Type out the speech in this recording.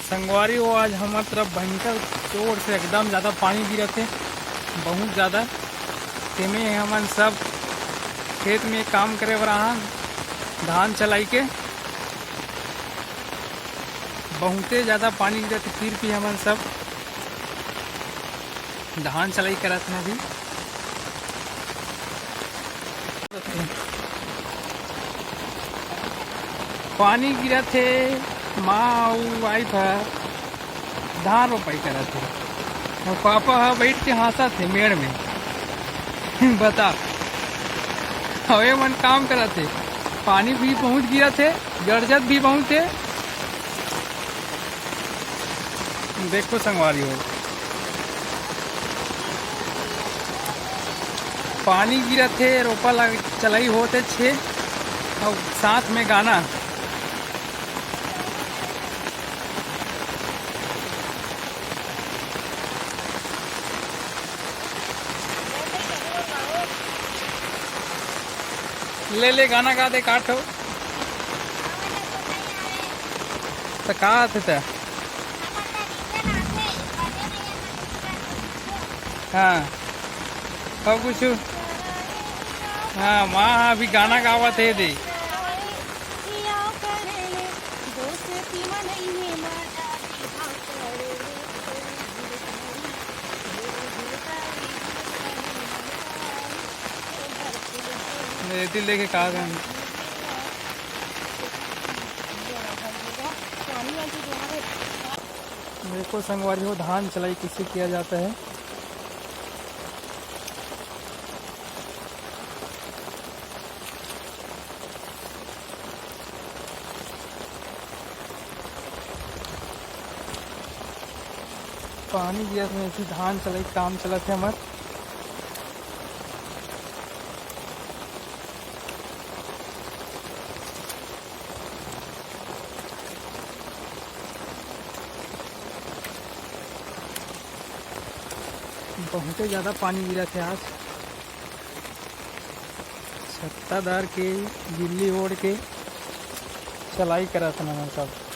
संगवारी हो आज हमारे तरफ भयंकर जोर से एकदम ज़्यादा पानी गिरत थे, बहुत ज़्यादा। तेमे हमन सब खेत में काम करे रहा धान चलाई के, बहुते ज़्यादा पानी गिरत, फिर भी हमन सब धान चलाई करत हैं अभी। पानी गिरत थे, माँ और वाइफ है धान रोपाई करत थे और पापा है बैठ के हंसा थे मेड़ में बता हवे मन काम करत थे, पानी भी पहुंच गिरा थे, गरजत भी बहुत थे। देखो संगवारी हो पानी गिरा थे, रोपा लग चलाई होते 6 और साथ में गाना। ले ले गाना गा दे काटो तो का थे। हाँ अब कुछ हाँ माँ अभी गाना गावा थे दे। रेती लेके कहा गए देखो संगवारी हो धान चलाई किसे किया जाता है। पानी गिरत में ऐसी धान चलाई काम चलत है हमार। बहुत ज़्यादा पानी गिरा थे आज, छत्तादार के गिल्ली ओढ़ के चलाई करा था ना सब।